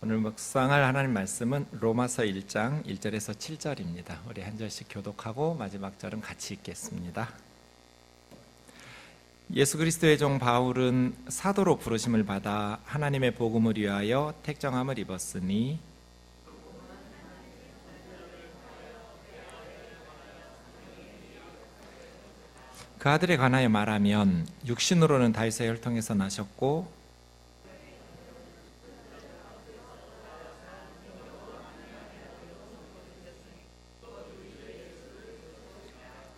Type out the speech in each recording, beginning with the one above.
오늘 묵상할 하나님 말씀은 로마서 1장 1절에서 7절입니다. 우리 한 절씩 교독하고 마지막 절은 같이 읽겠습니다. 예수 그리스도의 종 바울은 사도로 부르심을 받아 하나님의 복음을 위하여 택정함을 입었으니 그 아들에 관하여 말하면 육신으로는 다윗의 혈통에서 나셨고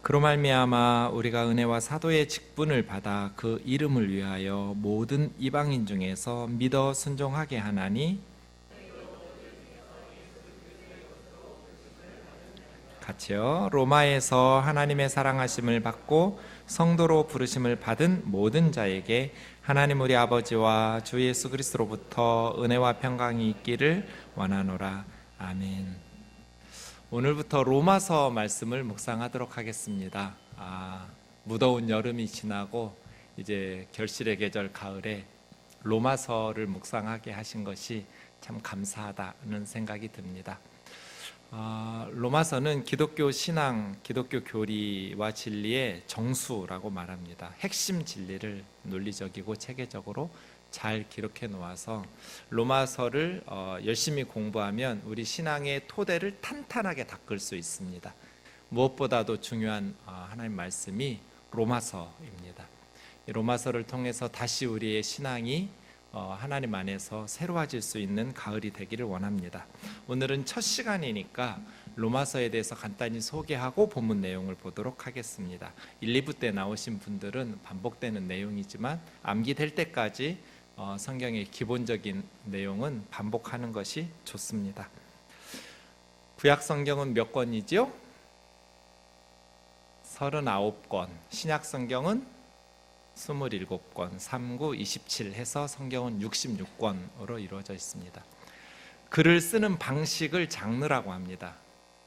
그로 말미암아 우리가 은혜와 사도의 직분을 받아 그 이름을 위하여 모든 이방인 중에서 믿어 순종하게 하나니 같이요. 로마에서 하나님의 사랑하심을 받고 성도로 부르심을 받은 모든 자에게 하나님 우리 아버지와 주 예수 그리스도로부터 은혜와 평강이 있기를 원하노라. 아멘. 오늘부터 로마서 말씀을 묵상하도록 하겠습니다. 무더운 여름이 지나고 이제 결실의 계절 가을에 로마서를 묵상하게 하신 것이 참 감사하다는 생각이 듭니다. 로마서는 기독교 신앙, 기독교 교리와 진리의 정수라고 말합니다. 핵심 진리를 논리적이고 체계적으로 잘 기록해 놓아서 로마서를 열심히 공부하면 우리 신앙의 토대를 탄탄하게 닦을 수 있습니다. 무엇보다도 중요한 하나님 말씀이 로마서입니다. 이 로마서를 통해서 다시 우리의 신앙이 하나님 안에서 새로워질 수 있는 가을이 되기를 원합니다. 오늘은 첫 시간이니까 로마서에 대해서 간단히 소개하고 본문 내용을 보도록 하겠습니다. 1, 2부 때 나오신 분들은 반복되는 내용이지만 암기될 때까지 성경의 기본적인 내용은 반복하는 것이 좋습니다. 구약 성경은 몇 권이죠? 39권, 신약 성경은 27권, 39, 27 해서 성경은 66권으로 이루어져 있습니다. 글을 쓰는 방식을 장르라고 합니다.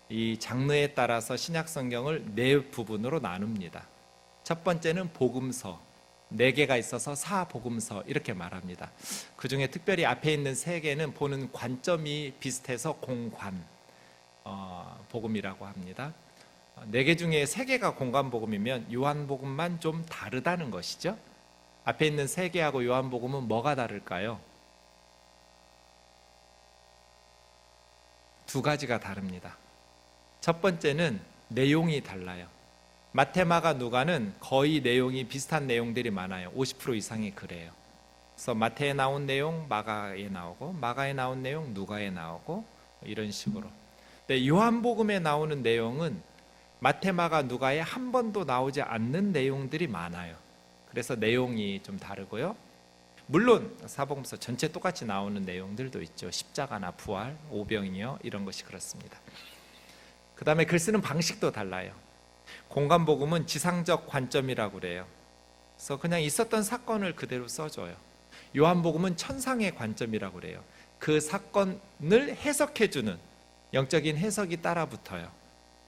이 장르에 따라서 신약 성경을 네 부분으로 나눕니다. 첫 번째는 복음서, 4개가 있어서 사복음서 이렇게 말합니다. 그 중에 특별히 앞에 있는 3개는 보는 관점이 비슷해서 공관 복음이라고 합니다. 4개 중에 3개가 공관복음이면 요한복음만 좀 다르다는 것이죠. 앞에 있는 3개하고 요한복음은 뭐가 다를까요? 2가지가 다릅니다. 첫 번째는 내용이 달라요. 마태, 마가, 누가는 거의 내용이 비슷한 내용들이 많아요. 50% 이상이 그래요. 그래서 마태에 나온 내용 마가에 나오고, 마가에 나온 내용 누가에 나오고, 이런 식으로. 근데 요한복음에 나오는 내용은 마태, 마가, 누가에 한 번도 나오지 않는 내용들이 많아요. 그래서 내용이 좀 다르고요. 물론 사복음서 전체 똑같이 나오는 내용들도 있죠. 십자가나 부활, 오병이어 이런 것이 그렇습니다. 그 다음에 글 쓰는 방식도 달라요. 공관복음은 지상적 관점이라고 그래요. 그래서 그냥 있었던 사건을 그대로 써줘요. 요한복음은 천상의 관점이라고 그래요. 그 사건을 해석해주는 영적인 해석이 따라붙어요.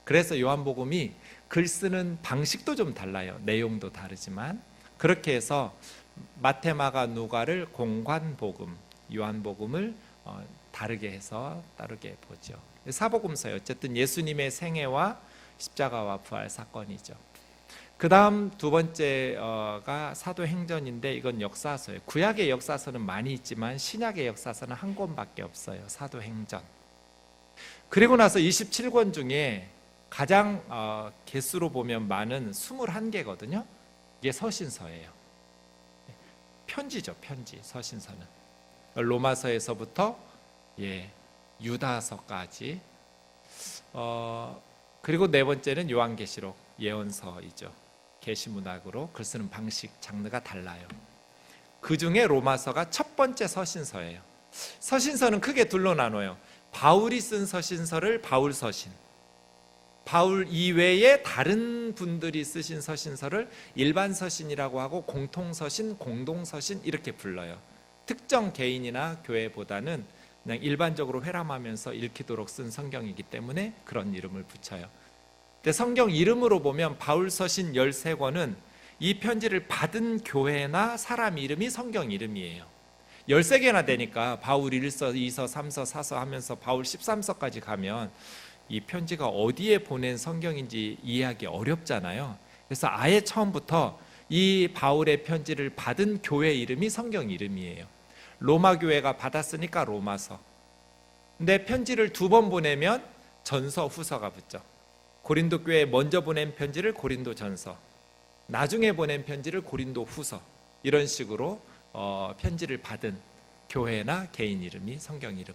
그래서 요한복음이 글 쓰는 방식도 좀 달라요. 내용도 다르지만 그렇게 해서 마태, 마가, 누가를 공관복음, 요한복음을 다르게 해서 다르게 보죠. 사복음서요. 어쨌든 예수님의 생애와 십자가와 부활 사건이죠. 그 다음 두 번째가 사도행전인데 이건 역사서예요. 구약의 역사서는 많이 있지만 신약의 역사서는 한 권밖에 없어요. 사도행전. 그리고 나서 27권 중에 가장 개수로 보면 많은 21개거든요. 이게 서신서예요. 편지죠. 편지, 서신서는. 로마서에서부터 유다서까지. 그리고 네 번째는 요한계시록, 예언서이죠. 계시문학으로 글 쓰는 방식, 장르가 달라요. 그 중에 로마서가 첫 번째 서신서예요. 서신서는 크게 둘로 나눠요. 바울이 쓴 서신서를 바울서신, 바울 이외에 다른 분들이 쓰신 서신서를 일반서신이라고 하고 공통서신, 공동서신 이렇게 불러요. 특정 개인이나 교회보다는 그냥 일반적으로 회람하면서 읽히도록 쓴 성경이기 때문에 그런 이름을 붙여요. 근데 성경 이름으로 보면 바울서신 13권은 이 편지를 받은 교회나 사람 이름이 성경 이름이에요. 13개나 되니까 바울 1서, 2서, 3서, 4서 하면서 바울 13서까지 가면 이 편지가 어디에 보낸 성경인지 이해하기 어렵잖아요. 그래서 아예 처음부터 이 바울의 편지를 받은 교회 이름이 성경 이름이에요. 로마 교회가 받았으니까 로마서. 근데 편지를 2번 보내면 전서, 후서가 붙죠. 고린도 교회에 먼저 보낸 편지를 고린도 전서, 나중에 보낸 편지를 고린도 후서, 이런 식으로 편지를 받은 교회나 개인 이름이 성경 이름.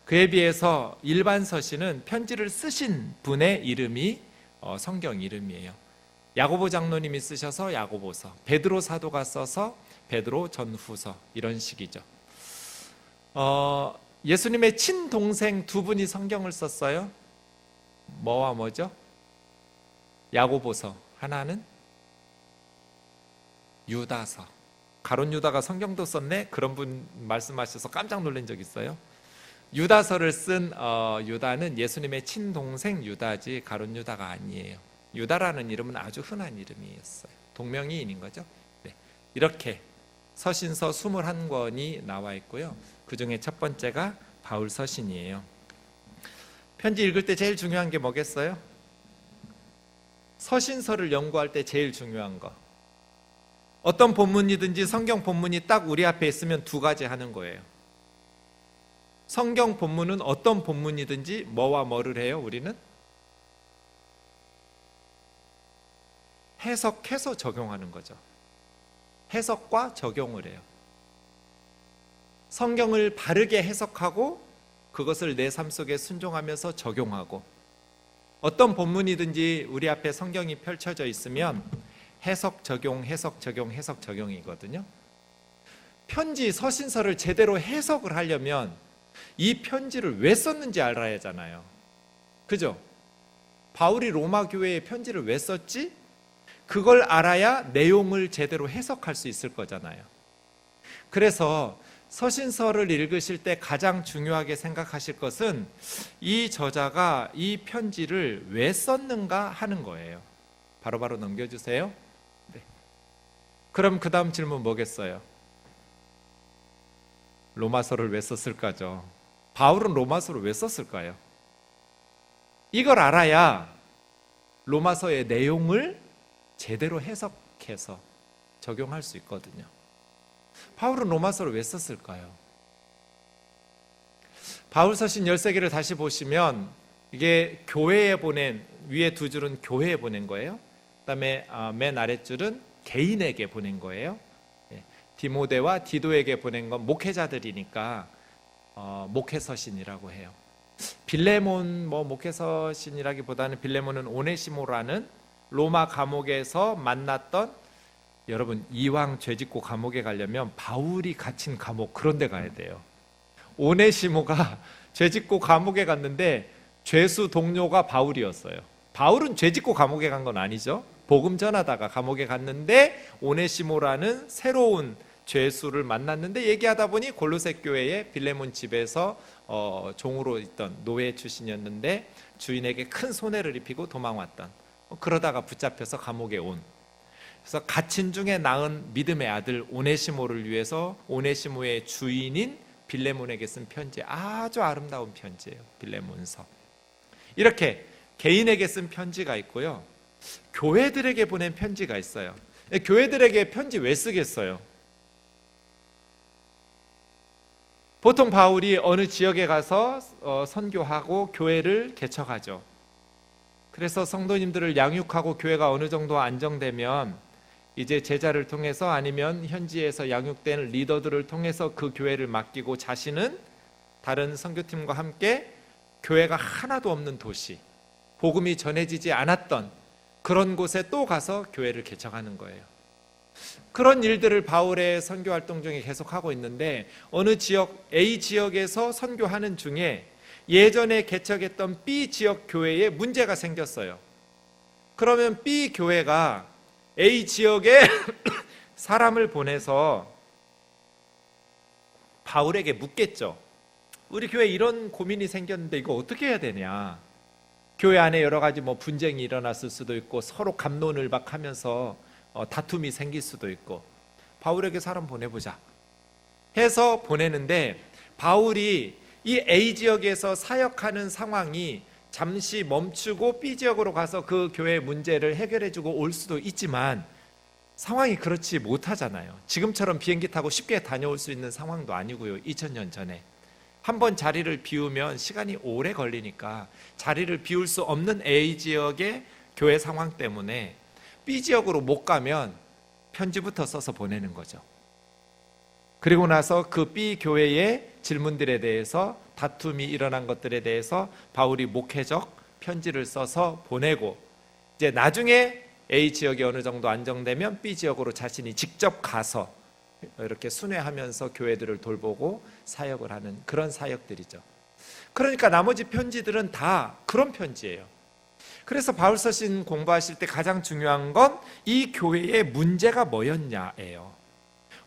그에 비해서 일반 서신은 편지를 쓰신 분의 이름이 성경 이름이에요. 야고보 장로님이 쓰셔서 야고보서, 베드로 사도가 써서 베드로 전후서, 이런 식이죠. 예수님의 친동생 2분이 성경을 썼어요. 뭐와 뭐죠? 야고보서, 하나는 유다서. 가룟 유다가 성경도 썼네? 그런 분 말씀하셔서 깜짝 놀란 적 있어요. 유다서를 쓴 유다는 예수님의 친동생 유다지 가룟 유다가 아니에요. 유다라는 이름은 아주 흔한 이름이었어요. 동명이인인 거죠. 네. 이렇게 서신서 21권이 나와 있고요. 그 중에 첫 번째가 바울 서신이에요. 편지 읽을 때 제일 중요한 게 뭐겠어요? 서신서를 연구할 때 제일 중요한 거, 어떤 본문이든지 성경 본문이 딱 우리 앞에 있으면 2가지 하는 거예요. 성경 본문은 어떤 본문이든지 뭐와 뭐를 해요? 우리는 해석해서 적용하는 거죠. 해석과 적용을 해요. 성경을 바르게 해석하고 그것을 내 삶 속에 순종하면서 적용하고, 어떤 본문이든지 우리 앞에 성경이 펼쳐져 있으면 해석 적용, 해석 적용, 해석 적용이거든요. 편지, 서신서를 제대로 해석을 하려면 이 편지를 왜 썼는지 알아야 하잖아요. 그죠? 바울이 로마 교회에 편지를 왜 썼지? 그걸 알아야 내용을 제대로 해석할 수 있을 거잖아요. 그래서 서신서를 읽으실 때 가장 중요하게 생각하실 것은 이 저자가 이 편지를 왜 썼는가 하는 거예요. 바로바로 넘겨주세요. 네. 그럼 그 다음 질문 뭐겠어요? 로마서를 왜 썼을까죠? 바울은 로마서를 왜 썼을까요? 이걸 알아야 로마서의 내용을 제대로 해석해서 적용할 수 있거든요. 바울은 로마서를 왜 썼을까요? 바울 서신 13개를 다시 보시면 이게 교회에 보낸, 위에 2줄은 교회에 보낸 거예요. 그 다음에 맨 아랫줄은 개인에게 보낸 거예요. 디모데와 디도에게 보낸 건 목회자들이니까 목회서신이라고 해요. 빌레몬 목회서신이라기보다는 빌레몬은 오네시모라는 로마 감옥에서 만났던, 여러분 이왕 죄짓고 감옥에 가려면 바울이 갇힌 감옥 그런 데 가야 돼요. 오네시모가 죄짓고 감옥에 갔는데 죄수 동료가 바울이었어요. 바울은 죄짓고 감옥에 간 건 아니죠. 복음 전하다가 감옥에 갔는데 오네시모라는 새로운 죄수를 만났는데 얘기하다 보니 골로새 교회의 빌레몬 집에서 종으로 있던 노예 출신이었는데 주인에게 큰 손해를 입히고 도망왔던, 그러다가 붙잡혀서 감옥에 온, 그래서 갇힌 중에 낳은 믿음의 아들 오네시모를 위해서 오네시모의 주인인 빌레몬에게 쓴 편지, 아주 아름다운 편지예요. 빌레몬서. 이렇게 개인에게 쓴 편지가 있고요, 교회들에게 보낸 편지가 있어요. 교회들에게 편지 왜 쓰겠어요? 보통 바울이 어느 지역에 가서 선교하고 교회를 개척하죠. 그래서 성도님들을 양육하고 교회가 어느 정도 안정되면 이제 제자를 통해서 아니면 현지에서 양육된 리더들을 통해서 그 교회를 맡기고 자신은 다른 선교팀과 함께 교회가 하나도 없는 도시, 복음이 전해지지 않았던 그런 곳에 또 가서 교회를 개척하는 거예요. 그런 일들을 바울의 선교 활동 중에 계속하고 있는데 어느 지역, A 지역에서 선교하는 중에 예전에 개척했던 B 지역 교회에 문제가 생겼어요. 그러면 B 교회가 A 지역에 사람을 보내서 바울에게 묻겠죠. 우리 교회에 이런 고민이 생겼는데 이거 어떻게 해야 되냐. 교회 안에 여러 가지 분쟁이 일어났을 수도 있고 서로 갑론을박하면서 다툼이 생길 수도 있고 바울에게 사람 보내보자. 해서 보내는데, 바울이 이 A 지역에서 사역하는 상황이 잠시 멈추고 B 지역으로 가서 그 교회의 문제를 해결해주고 올 수도 있지만 상황이 그렇지 못하잖아요. 지금처럼 비행기 타고 쉽게 다녀올 수 있는 상황도 아니고요. 2000년 전에 한번 자리를 비우면 시간이 오래 걸리니까 자리를 비울 수 없는 A 지역의 교회 상황 때문에 B 지역으로 못 가면 편지부터 써서 보내는 거죠. 그리고 나서 그 B 교회의 질문들에 대해서, 다툼이 일어난 것들에 대해서 바울이 목회적 편지를 써서 보내고, 이제 나중에 A 지역이 어느 정도 안정되면 B 지역으로 자신이 직접 가서 이렇게 순회하면서 교회들을 돌보고 사역을 하는 그런 사역들이죠. 그러니까 나머지 편지들은 다 그런 편지예요. 그래서 바울 서신 공부하실 때 가장 중요한 건 이 교회의 문제가 뭐였냐예요.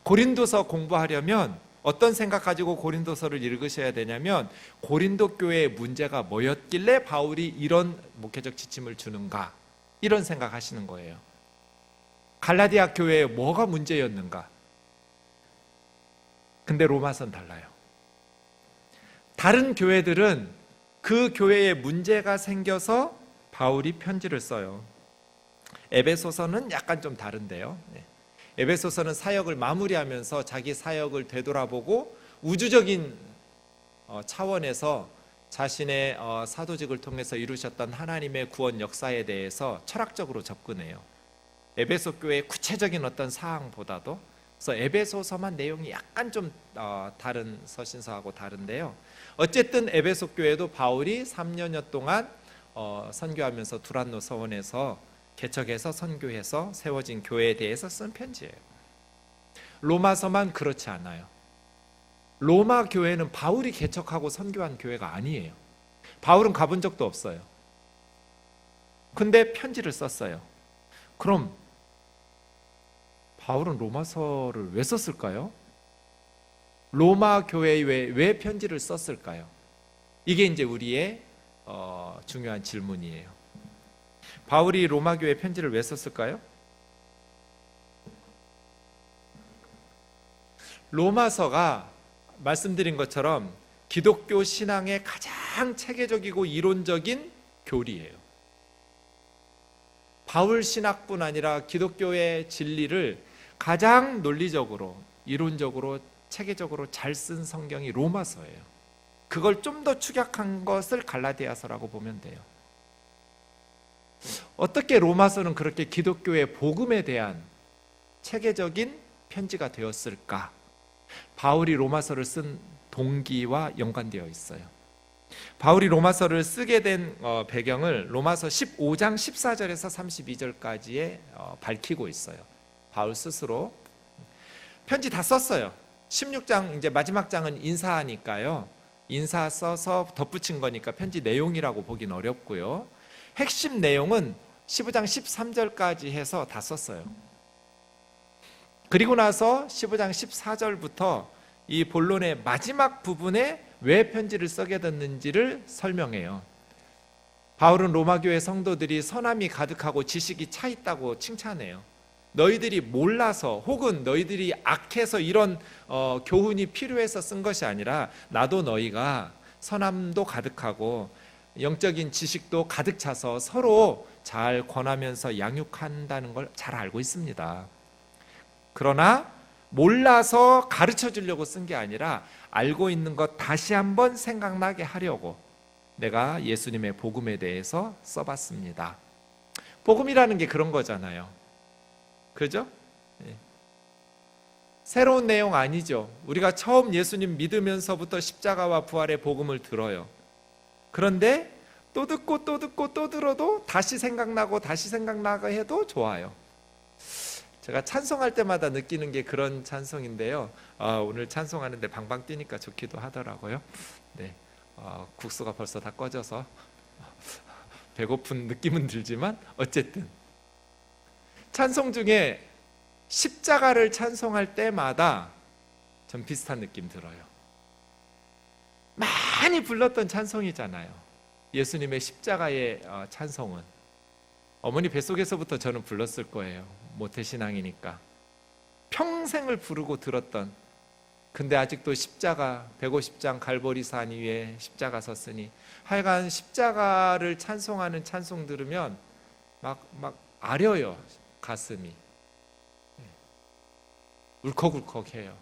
고린도서 공부하려면 어떤 생각 가지고 고린도서를 읽으셔야 되냐면, 고린도 교회의 문제가 뭐였길래 바울이 이런 목회적 지침을 주는가, 이런 생각하시는 거예요. 갈라디아 교회에 뭐가 문제였는가. 근데 로마서는 달라요. 다른 교회들은 그 교회에 문제가 생겨서 바울이 편지를 써요. 에베소서는 약간 좀 다른데요. 에베소서는 사역을 마무리하면서 자기 사역을 되돌아보고 우주적인 차원에서 자신의 사도직을 통해서 이루셨던 하나님의 구원 역사에 대해서 철학적으로 접근해요. 에베소 교회의 구체적인 어떤 사항보다도. 그래서 에베소서만 내용이 약간 좀 다른 서신서하고 다른데요. 어쨌든 에베소 교회도 바울이 3년여 동안 선교하면서 두란노 서원에서 개척해서 선교해서 세워진 교회에 대해서 쓴 편지예요. 로마서만 그렇지 않아요. 로마 교회는 바울이 개척하고 선교한 교회가 아니에요. 바울은 가본 적도 없어요. 근데 편지를 썼어요. 그럼 바울은 로마서를 왜 썼을까요? 로마 교회에 왜 편지를 썼을까요? 이게 이제 우리의 중요한 질문이에요. 바울이 로마 교회에 편지를 왜 썼을까요? 로마서가 말씀드린 것처럼 기독교 신앙의 가장 체계적이고 이론적인 교리예요. 바울 신학뿐 아니라 기독교의 진리를 가장 논리적으로, 이론적으로, 체계적으로 잘 쓴 성경이 로마서예요. 그걸 좀 더 축약한 것을 갈라디아서라고 보면 돼요. 어떻게 로마서는 그렇게 기독교의 복음에 대한 체계적인 편지가 되었을까? 바울이 로마서를 쓴 동기와 연관되어 있어요. 바울이 로마서를 쓰게 된 배경을 로마서 15장 14절에서 32절까지에 밝히고 있어요. 바울 스스로 편지 다 썼어요. 16장 이제 마지막 장은 인사하니까요. 인사 써서 덧붙인 거니까 편지 내용이라고 보긴 어렵고요. 핵심 내용은 15장 13절까지 해서 다 썼어요. 그리고 나서 15장 14절부터 이 본론의 마지막 부분에 왜 편지를 쓰게 됐는지를 설명해요. 바울은 로마 교회 성도들이 선함이 가득하고 지식이 차 있다고 칭찬해요. 너희들이 몰라서 혹은 너희들이 악해서 이런 교훈이 필요해서 쓴 것이 아니라 나도 너희가 선함도 가득하고 영적인 지식도 가득 차서 서로 잘 권하면서 양육한다는 걸 잘 알고 있습니다. 그러나 몰라서 가르쳐 주려고 쓴 게 아니라 알고 있는 것 다시 한번 생각나게 하려고 내가 예수님의 복음에 대해서 써봤습니다. 복음이라는 게 그런 거잖아요. 그죠? 네. 새로운 내용 아니죠. 우리가 처음 예수님 믿으면서부터 십자가와 부활의 복음을 들어요. 그런데 또 듣고 또 듣고 또 들어도 다시 생각나고 다시 생각나고 해도 좋아요. 제가 찬송할 때마다 느끼는 게 그런 찬송인데요. 오늘 찬송하는데 방방 뛰니까 좋기도 하더라고요. 네, 국수가 벌써 다 꺼져서 배고픈 느낌은 들지만 어쨌든 찬송 중에 십자가를 찬송할 때마다 전 비슷한 느낌 들어요. 많이 불렀던 찬송이잖아요. 예수님의 십자가의 찬송은 어머니 뱃속에서부터 저는 불렀을 거예요. 모태신앙이니까 평생을 부르고 들었던 근데 아직도 십자가 150장 갈보리산 위에 십자가 섰으니, 하여간 십자가를 찬송하는 찬송 들으면 막 아려요, 가슴이. 울컥울컥해요.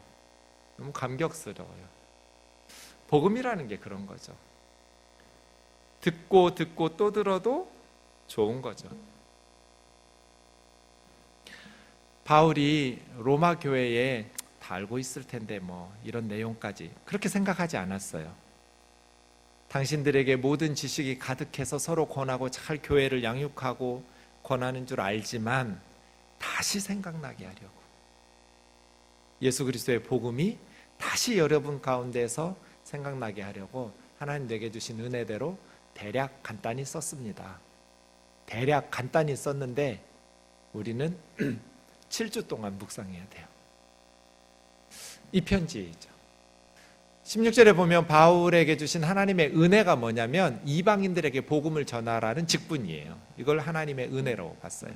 너무 감격스러워요. 복음이라는 게 그런 거죠. 듣고 또 들어도 좋은 거죠. 바울이 로마 교회에 다 알고 있을 텐데 뭐 이런 내용까지 그렇게 생각하지 않았어요. 당신들에게 모든 지식이 가득해서 서로 권하고 잘 교회를 양육하고 권하는 줄 알지만 다시 생각나게 하려고, 예수 그리스도의 복음이 다시 여러분 가운데서 생각나게 하려고 하나님 내게 주신 은혜대로 대략 간단히 썼습니다. 대략 간단히 썼는데 우리는 7주 동안 묵상해야 돼요. 이 편지이죠. 16절에 보면 바울에게 주신 하나님의 은혜가 뭐냐면 이방인들에게 복음을 전하라는 직분이에요. 이걸 하나님의 은혜로 봤어요.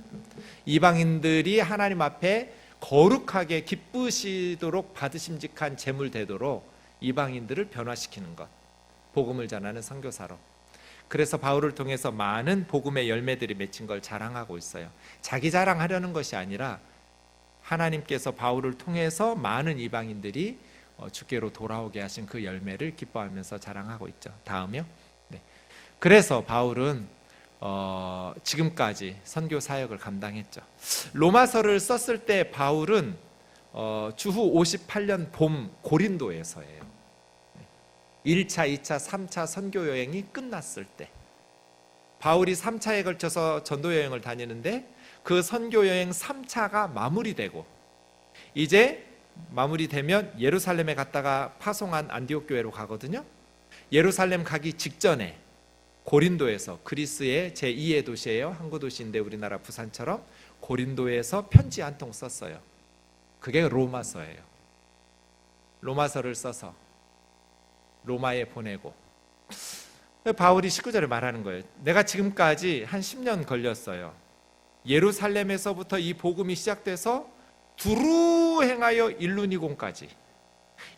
이방인들이 하나님 앞에 거룩하게 기쁘시도록 받으심직한 재물 되도록 이방인들을 변화시키는 것, 복음을 전하는 선교사로. 그래서 바울을 통해서 많은 복음의 열매들이 맺힌 걸 자랑하고 있어요. 자기 자랑하려는 것이 아니라 하나님께서 바울을 통해서 많은 이방인들이 주께로 돌아오게 하신 그 열매를 기뻐하면서 자랑하고 있죠. 다음이요. 네. 그래서 바울은 지금까지 선교 사역을 감당했죠. 로마서를 썼을 때 바울은 주후 58년 봄 고린도에서예요. 1차, 2차, 3차 선교 여행이 끝났을 때, 바울이 3차에 걸쳐서 전도 여행을 다니는데 그 선교 여행 3차가 마무리되고, 이제 마무리되면 예루살렘에 갔다가 파송한 안디옥 교회로 가거든요. 예루살렘 가기 직전에 고린도에서, 그리스의 제2의 도시예요. 항구 도시인데 우리나라 부산처럼, 고린도에서 편지 한 통 썼어요. 그게 로마서예요. 로마서를 써서 로마에 보내고, 바울이 19절에 말하는 거예요. 내가 지금까지 한 10년 걸렸어요. 예루살렘에서부터 이 복음이 시작돼서 두루 행하여 일루니곤까지.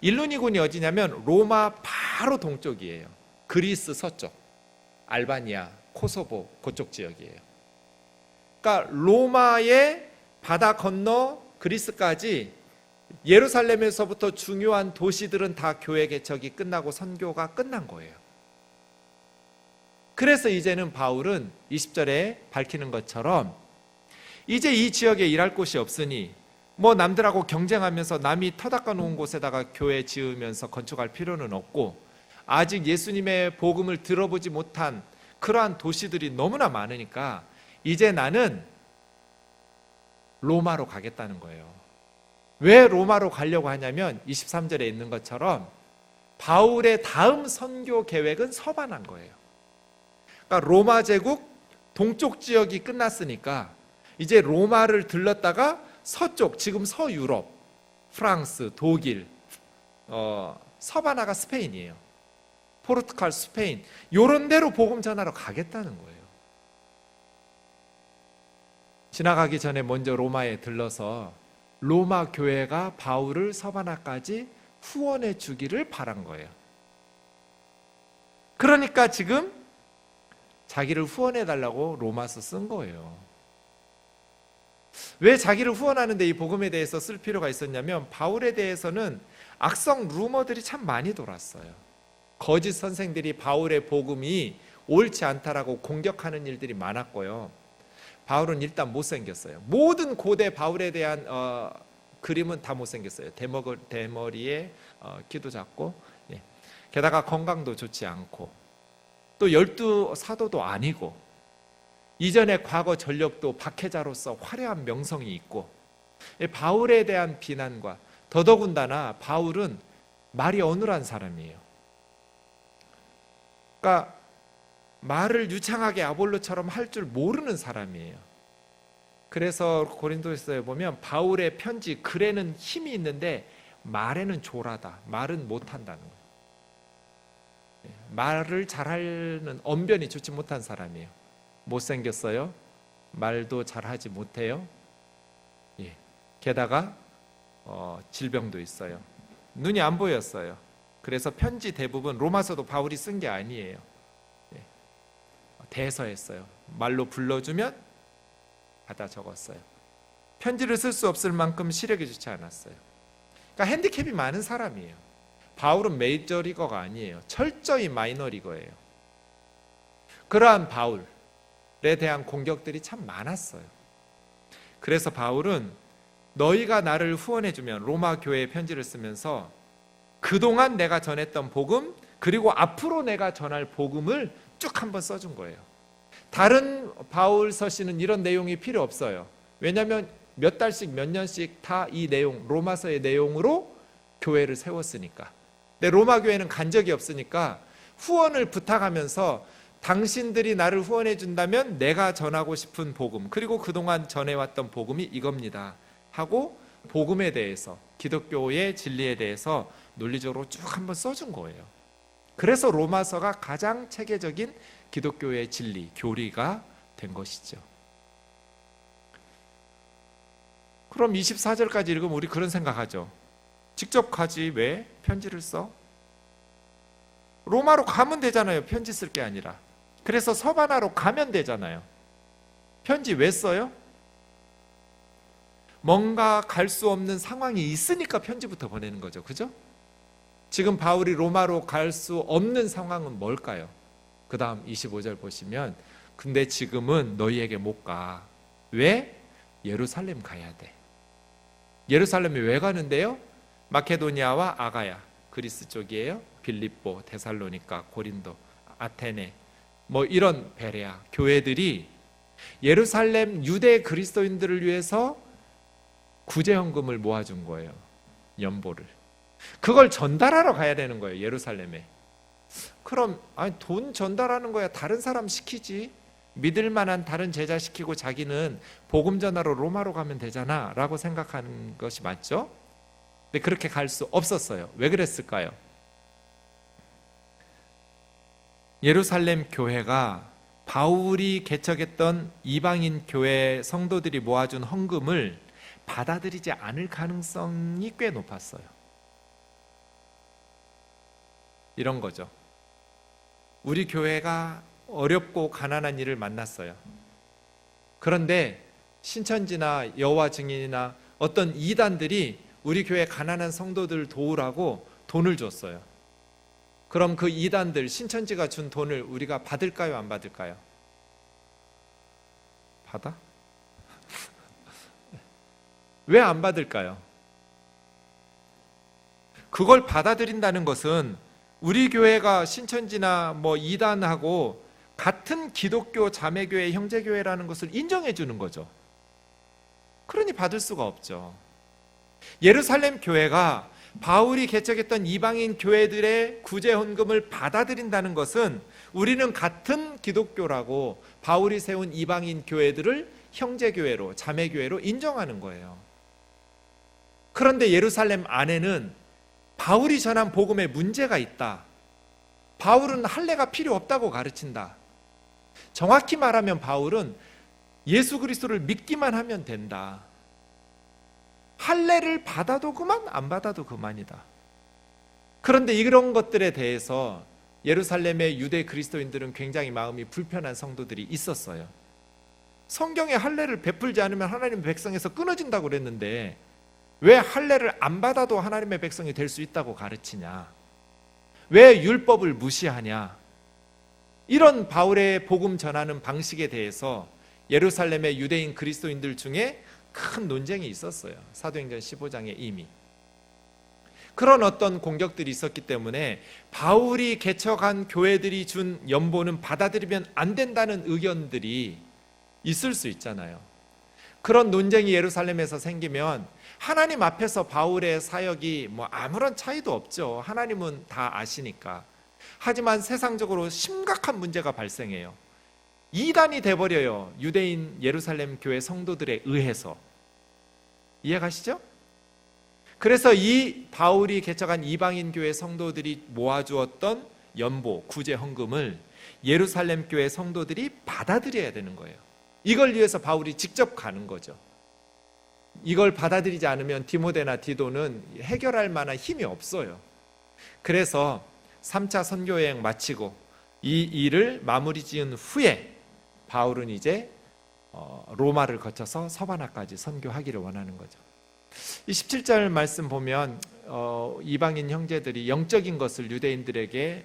일루니곤이 어디냐면 로마 바로 동쪽이에요. 그리스 서쪽, 알바니아, 코소보 그쪽 지역이에요. 그러니까 로마의 바다 건너 그리스까지 예루살렘에서부터 중요한 도시들은 다 교회 개척이 끝나고 선교가 끝난 거예요. 그래서 이제는 바울은 20절에 밝히는 것처럼 이제 이 지역에 일할 곳이 없으니 뭐 남들하고 경쟁하면서 남이 터닦아 놓은 곳에다가 교회 지으면서 건축할 필요는 없고, 아직 예수님의 복음을 들어보지 못한 그러한 도시들이 너무나 많으니까 이제 나는 로마로 가겠다는 거예요. 왜 로마로 가려고 하냐면 23절에 있는 것처럼 바울의 다음 선교 계획은 서반한 거예요. 그러니까 로마 제국 동쪽 지역이 끝났으니까 이제 로마를 들렀다가 서쪽, 지금 서유럽, 프랑스, 독일, 서바나가 스페인이에요. 포르투갈, 스페인, 요런 데로 복음 전하러 가겠다는 거예요. 지나가기 전에 먼저 로마에 들러서 로마 교회가 바울을 서바나까지 후원해 주기를 바란 거예요. 그러니까 지금 자기를 후원해 달라고 로마서 쓴 거예요. 왜 자기를 후원하는데 이 복음에 대해서 쓸 필요가 있었냐면, 바울에 대해서는 악성 루머들이 참 많이 돌았어요. 거짓 선생들이 바울의 복음이 옳지 않다라고 공격하는 일들이 많았고요. 바울은 일단 못생겼어요. 모든 고대 바울에 대한 그림은 다 못생겼어요. 대머리에 키도 작고, 게다가 건강도 좋지 않고, 또 12사도도 아니고, 이전의 과거 전력도 박해자로서 화려한 명성이 있고, 바울에 대한 비난과 더더군다나 바울은 말이 어눌한 사람이에요. 그러니까 말을 유창하게 아볼로처럼 할 줄 모르는 사람이에요. 그래서 고린도서에 보면 바울의 편지 글에는 힘이 있는데 말에는 조라다, 말은 못한다는 거예요. 말을 잘하는 언변이 좋지 못한 사람이에요. 못생겼어요. 말도 잘하지 못해요. 게다가 질병도 있어요. 눈이 안 보였어요. 그래서 편지 대부분 로마서도 바울이 쓴 게 아니에요. 대서했어요. 말로 불러주면 받아 적었어요. 편지를 쓸 수 없을 만큼 시력이 좋지 않았어요. 그러니까 핸디캡이 많은 사람이에요. 바울은 메이저리거가 아니에요. 철저히 마이너리거예요. 그러한 바울에 대한 공격들이 참 많았어요. 그래서 바울은 너희가 나를 후원해주면, 로마 교회에 편지를 쓰면서 그동안 내가 전했던 복음, 그리고 앞으로 내가 전할 복음을 쭉 한번 써준 거예요. 다른 바울 서신은 이런 내용이 필요 없어요. 왜냐하면 몇 달씩 몇 년씩 다 이 내용, 로마서의 내용으로 교회를 세웠으니까. 근데 로마 교회는 간 적이 없으니까 후원을 부탁하면서 당신들이 나를 후원해 준다면 내가 전하고 싶은 복음, 그리고 그동안 전해왔던 복음이 이겁니다 하고 복음에 대해서, 기독교의 진리에 대해서 논리적으로 쭉 한번 써준 거예요. 그래서 로마서가 가장 체계적인 기독교의 진리, 교리가 된 것이죠. 그럼 24절까지 읽으면 우리 그런 생각하죠. 직접 가지 왜 편지를 써? 로마로 가면 되잖아요. 편지 쓸 게 아니라. 그래서 서바나로 가면 되잖아요. 편지 왜 써요? 뭔가 갈 수 없는 상황이 있으니까 편지부터 보내는 거죠. 그죠? 지금 바울이 로마로 갈 수 없는 상황은 뭘까요? 그 다음 25절 보시면 근데 지금은 너희에게 못 가. 왜? 예루살렘 가야 돼. 예루살렘에 왜 가는데요? 마케도니아와 아가야, 그리스 쪽이에요. 빌립보, 데살로니가, 고린도, 아테네, 뭐 이런 베레아 교회들이 예루살렘 유대 그리스도인들을 위해서 구제헌금을 모아준 거예요. 연보를. 그걸 전달하러 가야 되는 거예요. 예루살렘에. 그럼 돈 전달하는 거야 다른 사람 시키지, 믿을 만한 다른 제자 시키고 자기는 복음 전하러 로마로 가면 되잖아 라고 생각하는 것이 맞죠? 근데 그렇게 갈 수 없었어요. 왜 그랬을까요? 예루살렘 교회가 바울이 개척했던 이방인 교회 성도들이 모아준 헌금을 받아들이지 않을 가능성이 꽤 높았어요. 이런 거죠. 우리 교회가 어렵고 가난한 일을 만났어요. 그런데 신천지나 여호와 증인이나 어떤 이단들이 우리 교회 가난한 성도들 도우라고 돈을 줬어요. 그럼 그 이단들, 신천지가 준 돈을 우리가 받을까요? 안 받을까요? 받아? 왜 안 받을까요? 그걸 받아들인다는 것은 우리 교회가 신천지나 뭐 이단하고 같은 기독교 자매교회, 형제교회라는 것을 인정해 주는 거죠. 그러니 받을 수가 없죠. 예루살렘 교회가 바울이 개척했던 이방인 교회들의 구제 헌금을 받아들인다는 것은 우리는 같은 기독교라고 바울이 세운 이방인 교회들을 형제교회로, 자매교회로 인정하는 거예요. 그런데 예루살렘 안에는 바울이 전한 복음에 문제가 있다. 바울은 할례가 필요 없다고 가르친다. 정확히 말하면 바울은 예수 그리스도를 믿기만 하면 된다. 할례를 받아도 그만, 안 받아도 그만이다. 그런데 이런 것들에 대해서 예루살렘의 유대 그리스도인들은 굉장히 마음이 불편한 성도들이 있었어요. 성경에 할례를 베풀지 않으면 하나님의 백성에서 끊어진다고 그랬는데 왜 할례를 안 받아도 하나님의 백성이 될 수 있다고 가르치냐? 왜 율법을 무시하냐? 이런 바울의 복음 전하는 방식에 대해서 예루살렘의 유대인 그리스도인들 중에 큰 논쟁이 있었어요. 사도행전 15장에 이미. 그런 어떤 공격들이 있었기 때문에 바울이 개척한 교회들이 준 연보는 받아들이면 안 된다는 의견들이 있을 수 있잖아요. 그런 논쟁이 예루살렘에서 생기면 하나님 앞에서 바울의 사역이 뭐 아무런 차이도 없죠. 하나님은 다 아시니까. 하지만 세상적으로 심각한 문제가 발생해요. 이단이 돼버려요. 유대인 예루살렘 교회 성도들에 의해서. 이해가시죠? 그래서 이 바울이 개척한 이방인 교회 성도들이 모아주었던 연보, 구제 헌금을 예루살렘 교회 성도들이 받아들여야 되는 거예요. 이걸 위해서 바울이 직접 가는 거죠. 이걸 받아들이지 않으면 디모데나 디도는 해결할 만한 힘이 없어요. 그래서 3차 선교 여행 마치고 이 일을 마무리 지은 후에 바울은 이제 로마를 거쳐서 서바나까지 선교하기를 원하는 거죠. 이 17절 말씀 보면 이방인 형제들이 영적인 것을 유대인들에게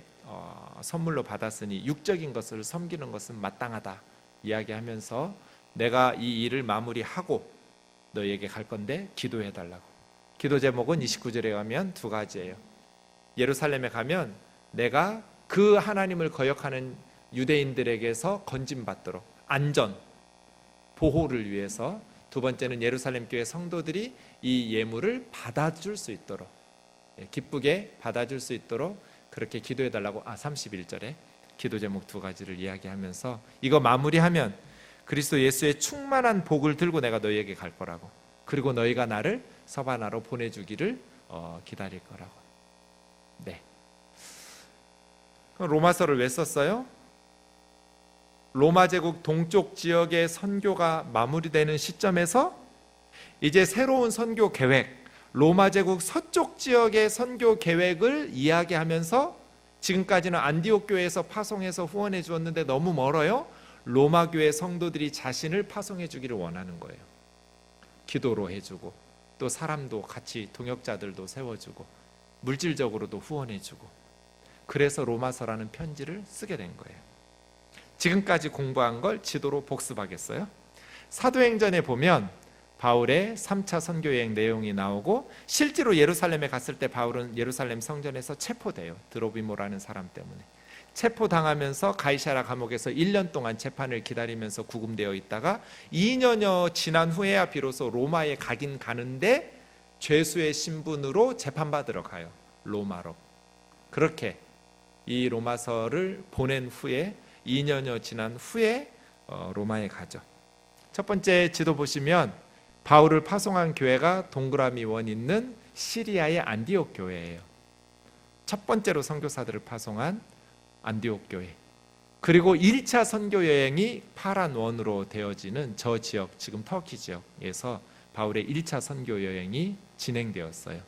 선물로 받았으니 육적인 것을 섬기는 것은 마땅하다 이야기하면서 내가 이 일을 마무리하고 너희에게 갈 건데 기도해 달라고. 기도 제목은 29절에 가면 두 가지예요. 예루살렘에 가면 내가 그 하나님을 거역하는 유대인들에게서 건짐받도록 안전, 보호를 위해서, 두 번째는 예루살렘 교회 성도들이 이 예물을 받아줄 수 있도록, 기쁘게 받아줄 수 있도록 그렇게 기도해 달라고 31절에 기도 제목 두 가지를 이야기하면서 이거 마무리하면 그리스도 예수의 충만한 복을 들고 내가 너희에게 갈 거라고, 그리고 너희가 나를 서바나로 보내주기를 기다릴 거라고. 네. 로마서를 왜 썼어요? 로마 제국 동쪽 지역의 선교가 마무리되는 시점에서 이제 새로운 선교 계획, 로마 제국 서쪽 지역의 선교 계획을 이야기하면서 지금까지는 안디옥 교회에서 파송해서 후원해 주었는데 너무 멀어요. 로마 교회 성도들이 자신을 파송해 주기를 원하는 거예요. 기도로 해주고 또 사람도 같이 동역자들도 세워주고 물질적으로도 후원해 주고, 그래서 로마서라는 편지를 쓰게 된 거예요. 지금까지 공부한 걸 지도로 복습하겠어요? 사도행전에 보면 바울의 3차 선교여행 내용이 나오고, 실제로 예루살렘에 갔을 때 바울은 예루살렘 성전에서 체포돼요. 드로비모라는 사람 때문에 체포당하면서 가이사랴 감옥에서 1년 동안 재판을 기다리면서 구금되어 있다가 2년여 지난 후에야 비로소 로마에 가긴 가는데 죄수의 신분으로 재판받으러 가요. 로마로. 그렇게 이 로마서를 보낸 후에 2년여 지난 후에 로마에 가죠. 첫 번째 지도 보시면 바울을 파송한 교회가 동그라미 원 있는 시리아의 안디옥 교회예요. 첫 번째로 선교사들을 파송한 안디옥 교회. 그리고 1차 선교 여행이 파란 원으로 되어지는 저 지역, 지금 터키 지역에서 바울의 1차 선교 여행이 진행되었어요.